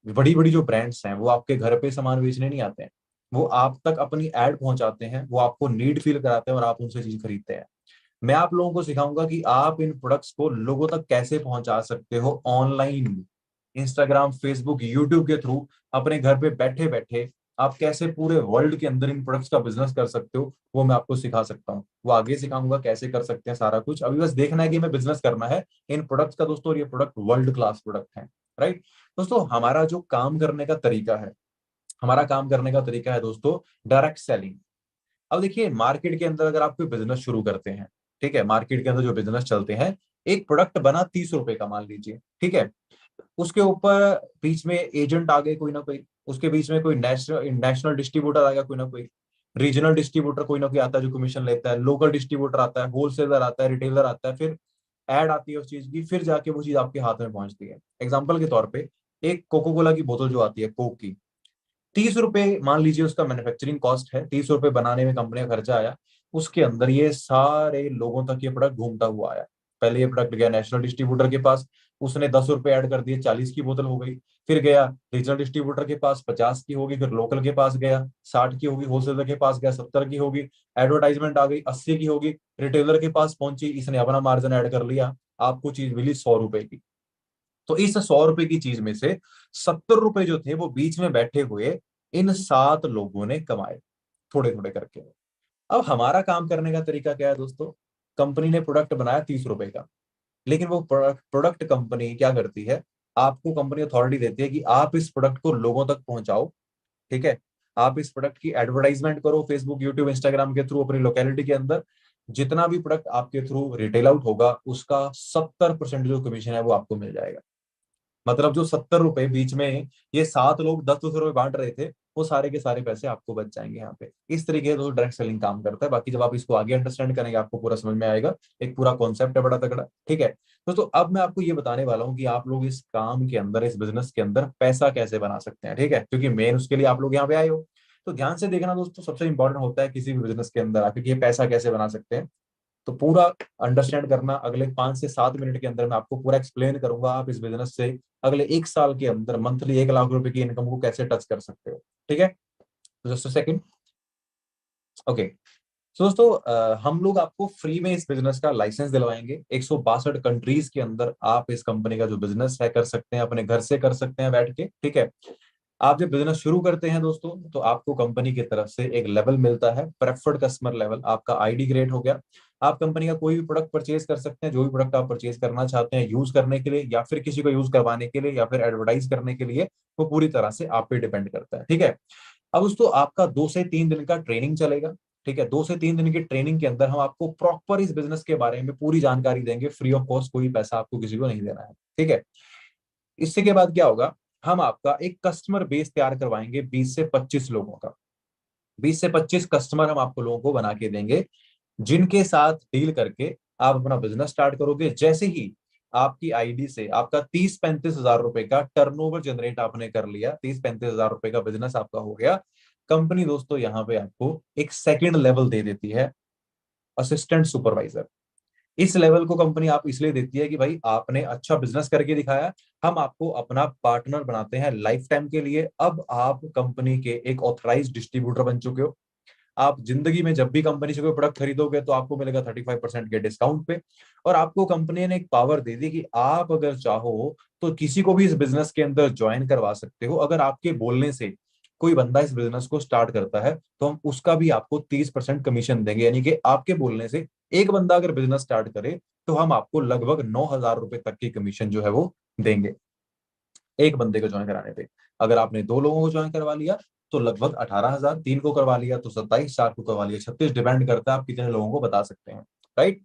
बड़ी बड़ी जो ब्रांड्स हैं वो आपके घर पे सामान बेचने नहीं आते हैं, वो आप तक अपनी एड पहुंचाते हैं, वो आपको नीड फील कराते हैं और आप उनसे चीज खरीदते हैं। मैं आप लोगों को सिखाऊंगा कि आप इन प्रोडक्ट्स को लोगों तक कैसे पहुंचा सकते हो ऑनलाइन, इंस्टाग्राम, फेसबुक, यूट्यूब के थ्रू, अपने घर पे बैठे बैठे आप कैसे पूरे वर्ल्ड के अंदर इन प्रोडक्ट्स का बिजनेस कर सकते हो, वो मैं आपको सिखा सकता हूँ। वो आगे सिखाऊंगा कैसे कर सकते हैं सारा कुछ। अभी बस देखना है कि हमें बिजनेस करना है इन प्रोडक्ट्स का दोस्तों, और ये प्रोडक्ट वर्ल्ड क्लास प्रोडक्ट है, राइट। दोस्तों हमारा जो काम करने का तरीका है, हमारा काम करने का तरीका है दोस्तों डायरेक्ट सेलिंग। अब देखिए मार्केट के अंदर अगर आप कोई बिजनेस शुरू करते हैं, ठीक है, मार्केट के अंदर जो बिजनेस चलते हैं, एक प्रोडक्ट बना 30 रुपए का मान लीजिए, ठीक है, उसके ऊपर बीच में एजेंट आ गए कोई ना कोई, उसके बीच में कोई नेशनल नेशनल डिस्ट्रीब्यूटर आ गया कोई ना कोई, रीजनल डिस्ट्रीब्यूटर कोई ना कोई आता है जो कमीशन लेता है, लोकल डिस्ट्रीब्यूटर आता है, होलसेलर आता है, रिटेलर आता है, फिर एड आती है उस चीज की, फिर जाके वो चीज आपके हाथ में पहुंचती है। एग्जाम्पल के तौर पे एक कोको कोला की बोतल जो आती है कोक की, 30 रुपए मान लीजिए उसका मैन्युफैक्चरिंग कॉस्ट है, 30 रुपए बनाने में कंपनी का खर्चा आया। उसके अंदर ये सारे लोगों तक ये प्रोडक्ट घूमता हुआ आया। पहले ये प्रोडक्ट गया नेशनल डिस्ट्रीब्यूटर के पास, उसने 10 रुपए ऐड कर दिए, 40 की बोतल हो गई। फिर गया रीजनल डिस्ट्रीब्यूटर के पास, 50 की होगी, फिर लोकल के पास गया, 60 की होगी, होलसेलर के पास गया, 70 की होगी, एडवर्टाइजमेंट आ गई, 80 की होगी, रिटेलर के पास पहुंची, इसने अपना मार्जिन ऐड कर लिया, आपको चीज मिली 100 रुपए की। तो इस 100 रुपए की चीज में से 70 रुपए जो थे वो बीच में बैठे हुए इन 7 लोगों ने कमाए, थोड़े थोड़े करके। अब हमारा काम करने का तरीका क्या है दोस्तों? कंपनी ने प्रोडक्ट बनाया 30 रुपए का, लेकिन वो प्रोडक्ट कंपनी क्या करती है, आपको कंपनी अथॉरिटी देती है कि आप इस प्रोडक्ट को लोगों तक पहुंचाओ, ठीक है। आप इस प्रोडक्ट की एडवर्टाइजमेंट करो फेसबुक, यूट्यूब, इंस्टाग्राम के थ्रू अपनी लोकेलिटी के अंदर। जितना भी प्रोडक्ट आपके थ्रू रिटेल आउट होगा उसका 70% जो कमीशन है वो आपको मिल जाएगा। मतलब जो 70 रुपए बीच में ये 7 लोग 10-10 रुपए बांट रहे थे, वो सारे के सारे पैसे आपको बच जाएंगे यहाँ पे। इस तरीके से दोस्तों डायरेक्ट सेलिंग काम करता है। बाकी जब आप इसको आगे अंडरस्टैंड करेंगे आपको पूरा समझ में आएगा। एक पूरा कॉन्सेप्ट है बड़ा तगड़ा, ठीक है दोस्तों। अब मैं आपको ये बताने वाला हूँ कि आप लोग इस काम के अंदर, इस बिजनेस के अंदर पैसा कैसे बना सकते हैं, ठीक है, क्योंकि मेन उसके लिए आप लोग यहाँ पे आए हो। तो ध्यान से देखना दोस्तों, सबसे इंपॉर्टेंट होता है किसी भी बिजनेस के अंदर आके कि ये पैसा कैसे बना सकते हैं। तो पूरा अंडरस्टैंड करना, अगले 5 से 7 मिनट के अंदर मैं आपको पूरा एक्सप्लेन करूंगा आप इस बिजनेस से अगले 1 साल के अंदर मंथली 1 लाख रुपए की इनकम को कैसे टच कर सकते हो, ठीक है। तो जस्ट सेकंड, ओके। तो दोस्तों हम लोग आपको फ्री में इस बिजनेस का लाइसेंस दिलवाएंगे। 162 कंट्रीज के अंदर आप इस कंपनी का जो बिजनेस है कर सकते हैं, अपने घर से कर सकते हैं बैठ के, ठीक है। आप जब बिजनेस शुरू करते हैं दोस्तों तो आपको कंपनी की तरफ से एक लेवल मिलता है, प्रेफर्ड कस्टमर लेवल, आपका आईडी ग्रेड हो गया। आप कंपनी का कोई भी प्रोडक्ट परचेज कर सकते हैं, जो भी प्रोडक्ट आप परचेज करना चाहते हैं यूज करने के लिए या फिर किसी को यूज करवाने के लिए या फिर एडवर्टाइज करने के लिए, वो पूरी तरह से आप पे डिपेंड करता है, ठीक है। अब दोस्तों आपका 2 से 3 दिन का ट्रेनिंग चलेगा, ठीक है। 2 से 3 दिन की ट्रेनिंग के अंदर हम आपको प्रॉपर इस बिजनेस के बारे में पूरी जानकारी देंगे, फ्री ऑफ कॉस्ट, कोई पैसा आपको किसी को नहीं देना है, ठीक है। इससे के बाद क्या होगा, हम आपका एक कस्टमर बेस तैयार करवाएंगे 20 से 25 लोगों का। 20 से 25 कस्टमर हम आपको लोगों को बना के देंगे, जिनके साथ डील करके आप अपना बिजनेस स्टार्ट करोगे। जैसे ही आपकी आईडी से आपका 30-35 हजार रुपए का टर्नओवर जनरेट आपने कर लिया, 30-35 हजार रुपए का बिजनेस आपका हो गया, कंपनी दोस्तों यहाँ पे आपको एक सेकंड लेवल दे देती है, असिस्टेंट सुपरवाइजर। इस लेवल को कंपनी आप इसलिए देती है कि भाई आपने अच्छा बिजनेस करके दिखाया, हम आपको अपना पार्टनर बनाते हैं लाइफ टाइम के लिए। अब आप कंपनी के एक ऑथराइज्ड डिस्ट्रीब्यूटर बन चुके हो। आप जिंदगी में जब भी कंपनी से कोई प्रोडक्ट खरीदोगे तो आपको मिलेगा 35% के डिस्काउंट पे। और आपको कंपनी ने एक पावर दे दी कि आप अगर चाहो तो किसी को भी इस बिजनेस के अंदर ज्वाइन करवा सकते हो। अगर आपके बोलने से कोई बंदा इस बिजनेस को स्टार्ट करता है तो हम उसका भी आपको 30% कमीशन देंगे। यानी कि आपके बोलने से एक बंदा अगर बिजनेस स्टार्ट करे तो हम आपको लगभग 9,000 रुपए तक की कमीशन जो है वो देंगे एक बंदे को ज्वाइन कराने पे। अगर आपने 2 लोगों को ज्वाइन करवा लिया तो लगभग 18,000, 3 को करवा लिया तो 27, 4 को करवा लिया 36, डिपेंड करता है आप कितने लोगों को बता सकते हैं, राइट।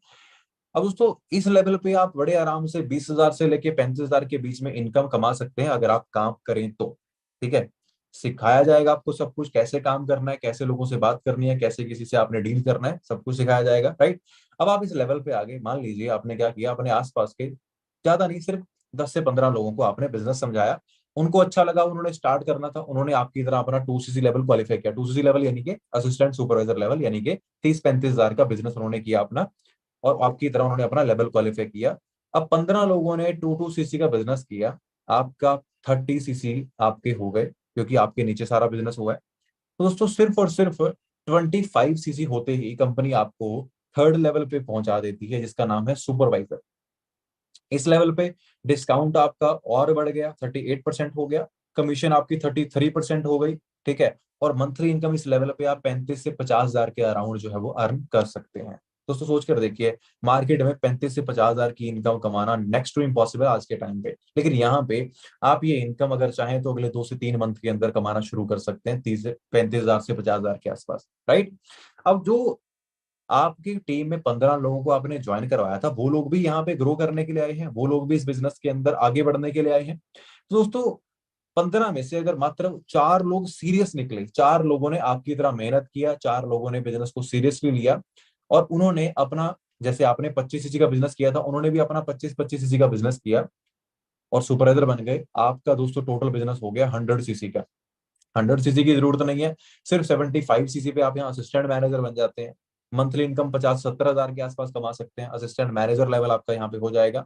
अब दोस्तों इस लेवल पे आप बड़े आराम से 20,000 से लेके 35,000 के बीच में इनकम कमा सकते हैं अगर आप काम करें तो, ठीक है। सिखाया जाएगा आपको सब कुछ, कैसे काम करना है, कैसे लोगों से बात करनी है, कैसे किसी से आपने डील करना है, सब कुछ सिखाया जाएगा, राइट। अब आप इस लेवल पे आगे, मान लीजिए आपने क्या किया, अपने आसपास के ज्यादा नहीं, सिर्फ 10 से 15 लोगों को आपने बिजनेस समझाया, उनको अच्छा लगा, उन्होंने स्टार्ट करना था, उन्होंने आपकी तरह अपना 2cc लेवल क्वालिफाई किया। 2cc लेवल यानी कि असिस्टेंट सुपरवाइजर लेवल, यानी कि 30-35 हजार का बिजनेस उन्होंने किया अपना, और आपकी तरह उन्होंने अपना लेवल क्वालिफाई किया। अब 15 लोगों ने 2-2cc का बिजनेस किया, आपका 30cc आपके हो गए, क्योंकि आपके नीचे सारा बिजनेस हुआ है। तो दोस्तों सिर्फ और सिर्फ 25cc होते ही कंपनी आपको थर्ड लेवल पे पहुंचा देती है, जिसका नाम है सुपरवाइजर। इस लेवल पे डिस्काउंट आपका और बढ़ गया, 38% हो गया, कमीशन आपकी 33% हो गई, ठीक है। और मंथली इनकम इस लेवल पे आप 35 से 50 हजार के अराउंड जो है वो अर्न कर सकते हैं। दोस्तों सोच कर देखिए, मार्केट में 35 से 50 हजार की इनकम कमाना नेक्स्ट टू इम्पॉसिबल आज के टाइम पे, लेकिन यहाँ पे आप ये इनकम अगर चाहें तो अगले 2 से 3 मंथ के अंदर कमाना शुरू कर सकते हैं, 30 से 35 हजार से 50 हजार के आसपास, राइट। अब जो आपकी टीम में 15 लोगों को आपने ज्वाइन करवाया था, वो लोग भी यहाँ पे ग्रो करने के लिए आए हैं, वो लोग भी इस बिजनेस के अंदर आगे बढ़ने के लिए आए हैं। तो दोस्तों 15 में से अगर मात्र 4 लोग सीरियस निकले, 4 लोगों ने आपकी तरह मेहनत किया, 4 लोगों ने बिजनेस को सीरियसली लिया और उन्होंने अपना, जैसे आपने 25cc का बिजनेस किया था, उन्होंने भी अपना 25-25cc का बिजनेस किया और सुपरवाइजर बन गए, आपका दोस्तों टोटल बिजनेस हो गया 100cc का। 100cc की जरूरत नहीं है, सिर्फ 75cc पे आप यहाँ असिस्टेंट मैनेजर बन जाते हैं। मंथली इनकम 50-70 हजार के आसपास कमा सकते हैं, असिस्टेंट मैनेजर लेवल आपका यहाँ पे हो जाएगा।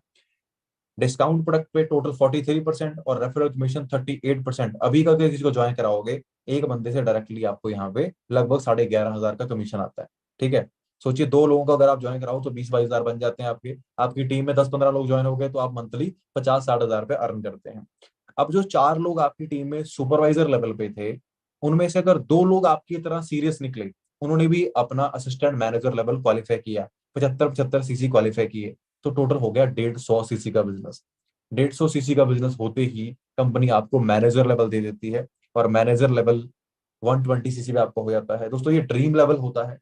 डिस्काउंट प्रोडक्ट पे टोटल 43% और रेफरल कमीशन 38%। अभी का अगर किसी को ज्वाइन कराओगे एक बंदे से डायरेक्टली आपको यहाँ पे लगभग 11,500 का कमीशन आता है, ठीक है। सोचिए 2 लोगों का अगर आप ज्वाइन कराओ तो 20-22 हजार बन जाते हैं आपके। आपकी टीम में 10-15 लोग ज्वाइन हो गए तो आप मंथली 50-60 हजार रुपए अर्न करते हैं। अब जो 4 लोग आपकी टीम में सुपरवाइजर लेवल पे थे, उनमें से अगर 2 लोग आपकी तरह सीरियस निकले, उन्होंने भी अपना असिस्टेंट मैनेजर लेवल क्वालिफाई किया, 75-75cc क्वालिफाई किए, तो टोटल हो गया 150cc का बिजनेस। 150 सीसी का बिजनेस होते ही कंपनी आपको मैनेजर लेवल दे देती है, और मैनेजर लेवल 120 सीसी पे आपका हो जाता है। दोस्तों ये ड्रीम लेवल होता है।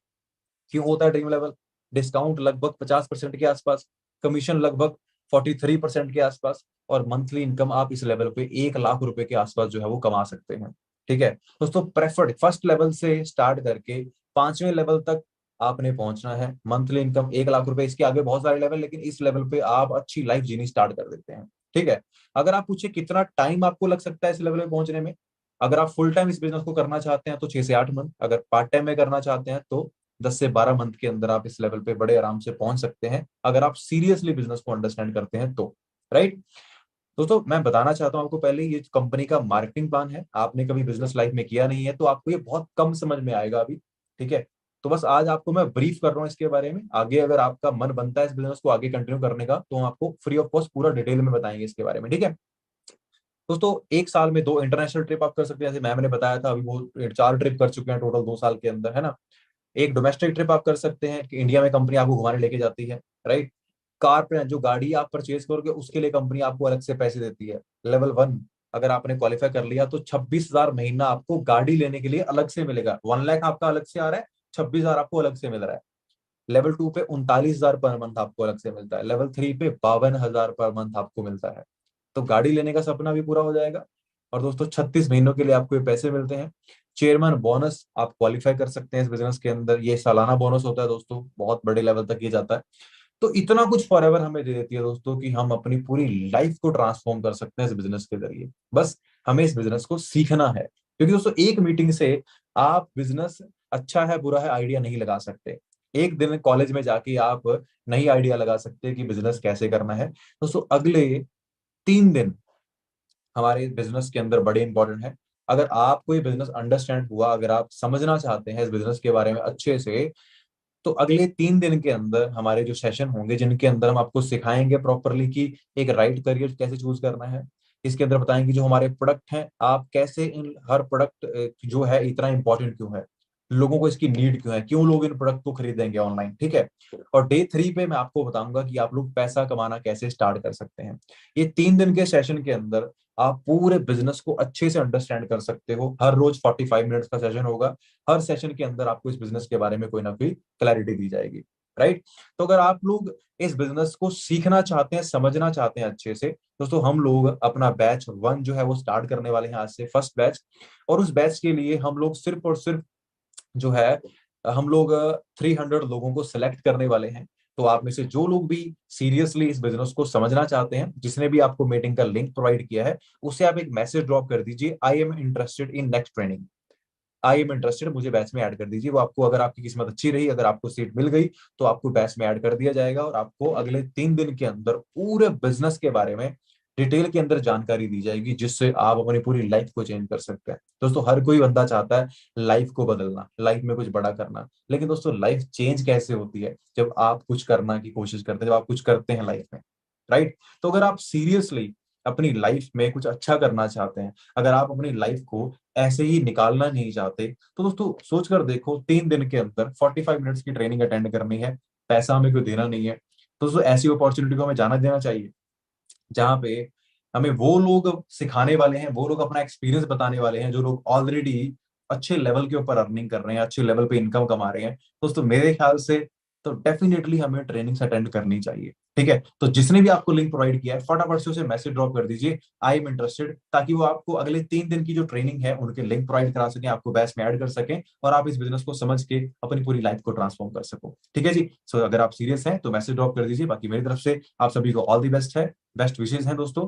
क्यों होता है ड्रीम लेवल? डिस्काउंट लगभग 50% के आसपास, कमीशन लगभग 43% के आसपास, और मंथली इनकम आप इस लेवल पे 1 लाख रुपए के आसपास जो है वो कमा सकते हैं। ठीक है दोस्तों, प्रेफर्ड फर्स्ट लेवल से स्टार्ट करके 5वें लेवल तक आपने पहुंचना है। मंथली इनकम 1 लाख रुपए, इसके आगे बहुत सारे लेवल, लेकिन इस लेवल पे आप अच्छी लाइफ जीनी स्टार्ट कर देते हैं। ठीक है, अगर आप पूछे कितना टाइम आपको लग सकता है इस लेवल पे पहुंचने में, अगर आप फुल टाइम इस बिजनेस को करना चाहते हैं तो 6 से 8 मंथ, अगर पार्ट टाइम में करना चाहते हैं तो 10 से 12 मंथ के अंदर आप इस लेवल पे बड़े आराम से पहुंच सकते हैं, अगर आप सीरियसली बिजनेस को अंडरस्टैंड करते हैं तो। राइट दोस्तों, मैं बताना चाहता हूं आपको पहले, ये कंपनी का मार्केटिंग प्लान है। आपने कभी बिजनेस लाइफ में किया नहीं है तो आपको ये बहुत कम समझ में आएगा अभी। ठीक है, तो बस आज आपको मैं ब्रीफ कर रहा हूँ इसके बारे में। आगे अगर आपका मन बनता है इस बिजनेस को आगे कंटिन्यू करने का तो हम आपको फ्री ऑफ कॉस्ट पूरा डिटेल में बताएंगे इसके बारे में। ठीक है दोस्तों, एक साल में 2 इंटरनेशनल ट्रिप आप कर सकते हैं, जैसे मैम ने बताया था, अभी वो 4 ट्रिप कर चुके हैं टोटल 2 साल के अंदर, है ना। एक डोमेस्टिक ट्रिप आप कर सकते हैं कि इंडिया में कंपनी आपको घुमाने लेके जाती है। राइट, कार पे जो गाड़ी आप परचेज करोगे उसके लिए कंपनी आपको अलग से पैसे देती है। लेवल 1 अगर आपने क्वालिफाई कर लिया तो 26,000 महीना आपको गाड़ी लेने के लिए अलग से मिलेगा। 1 लाख आपका अलग से आ रहा है, 26,000 आपको अलग से मिल रहा है। लेवल 2 पे 39,000 पर मंथ आपको अलग से मिलता है। लेवल 3 पे 52,000 पर मंथ आपको मिलता है। तो गाड़ी लेने का सपना भी पूरा हो जाएगा। और दोस्तों 36 महीनों के लिए आपको ये पैसे मिलते हैं। चेयरमैन बोनस आप क्वालिफाई कर सकते हैं इस बिजनेस के अंदर, ये सालाना बोनस होता है दोस्तों, बहुत बड़े लेवल तक ये जाता है। तो इतना कुछ फॉरएवर हमें दे देती है दोस्तों कि हम अपनी पूरी लाइफ को ट्रांसफॉर्म कर सकते हैं इस बिजनेस के जरिए। बस हमें इस बिजनेस को सीखना है, क्योंकि दोस्तों एक मीटिंग से आप बिजनेस अच्छा है बुरा है आइडिया नहीं लगा सकते। एक दिन कॉलेज में जाके आप नहीं आइडिया लगा सकते कि बिजनेस कैसे करना है। दोस्तों अगले 3 दिन हमारे बिजनेस के अंदर बड़े इंपॉर्टेंट है। अगर आपको ये बिजनेस अंडरस्टैंड हुआ, अगर आप समझना चाहते हैं इस बिजनेस के बारे में अच्छे से, तो अगले 3 दिन के अंदर हमारे जो सेशन होंगे जिनके अंदर हम आपको सिखाएंगे प्रॉपरली कि एक राइट करियर कैसे चूज करना है। इसके अंदर बताएंगे जो हमारे प्रोडक्ट हैं, आप कैसे इन हर प्रोडक्ट जो है इतना इंपॉर्टेंट क्यों है, लोगों को इसकी नीड क्यों है, क्यों लोग इन प्रोडक्ट को खरीदेंगे ऑनलाइन। ठीक है, और डे 3 पे मैं आपको बताऊंगा कि आप लोग पैसा कमाना कैसे स्टार्ट कर सकते हैं। ये 3 दिन के सेशन के अंदर आप पूरे बिजनेस को अच्छे से अंडरस्टैंड कर सकते हो। हर रोज 45 मिनट्स का सेशन होगा। हर सेशन के अंदर आपको इस बिजनेस के बारे में कोई ना कोई क्लैरिटी दी जाएगी। राइट, तो अगर आप लोग इस बिजनेस को सीखना चाहते हैं, समझना चाहते हैं अच्छे से, दोस्तों हम लोग अपना बैच 1 जो है वो स्टार्ट करने वाले हैं आज से, फर्स्ट बैच। और उस बैच के लिए हम लोग सिर्फ और सिर्फ जो है हम लोग 300 लोगों को सिलेक्ट करने वाले हैं। तो आप में से जो लोग भी सीरियसली इस बिजनेस को समझना चाहते हैं, जिसने भी आपको मीटिंग का लिंक प्रोवाइड किया है, उससे आप एक मैसेज ड्रॉप कर दीजिए, I am interested in next training. I am interested, मुझे बैच में ऐड कर दीजिए। वो आपको, अगर आपकी किस्मत अच्छी रही, अगर आपको सीट मिल गई, तो आपको बैच में ऐड कर दिया जाएगा और आपको अगले 3 दिन के अंदर पूरे बिजनेस के बारे में डिटेल के अंदर जानकारी दी जाएगी, जिससे आप अपनी पूरी लाइफ को चेंज कर सकते हैं। दोस्तों हर कोई बंदा चाहता है लाइफ को बदलना, लाइफ में कुछ बड़ा करना, लेकिन दोस्तों लाइफ चेंज कैसे होती है? जब आप कुछ करना की कोशिश करते हैं, जब आप कुछ करते हैं लाइफ में। राइट, तो अगर आप सीरियसली अपनी लाइफ में कुछ अच्छा करना चाहते हैं, अगर आप अपनी लाइफ को ऐसे ही निकालना नहीं चाहते, तो दोस्तों सोच कर देखो, 3 दिन के अंदर 45 मिनट्स की ट्रेनिंग अटेंड करनी है, पैसा हमें कोई देना नहीं है। तो दोस्तों ऐसी अपॉर्चुनिटी को हमें जाना देना चाहिए जहाँ पे हमें वो लोग सिखाने वाले हैं, वो लोग अपना एक्सपीरियंस बताने वाले हैं, जो लोग ऑलरेडी अच्छे लेवल के ऊपर अर्निंग कर रहे हैं, अच्छे लेवल पे इनकम कमा रहे हैं। दोस्तों मेरे ख्याल से तो डेफिनेटली हमें ट्रेनिंग्स अटेंड करनी चाहिए। ठीक है, तो जिसने भी आपको लिंक प्रोवाइड किया है, फटाफट से उसे मैसेज ड्रॉप कर दीजिए, आई एम इंटरेस्टेड, ताकि वो आपको अगले 3 दिन की जो ट्रेनिंग है उनके लिंक प्रोवाइड करा सकें, आपको बैच में ऐड कर सकें, और आप इस बिजनेस को समझ के अपनी पूरी लाइफ को ट्रांसफॉर्म कर सको। ठीक है जी, सो अगर आप सीरियस हैं तो मैसेज ड्रॉप कर दीजिए। बाकी मेरी तरफ से आप सभी को ऑल दी बेस्ट है, बेस्ट विशेष हैं दोस्तों।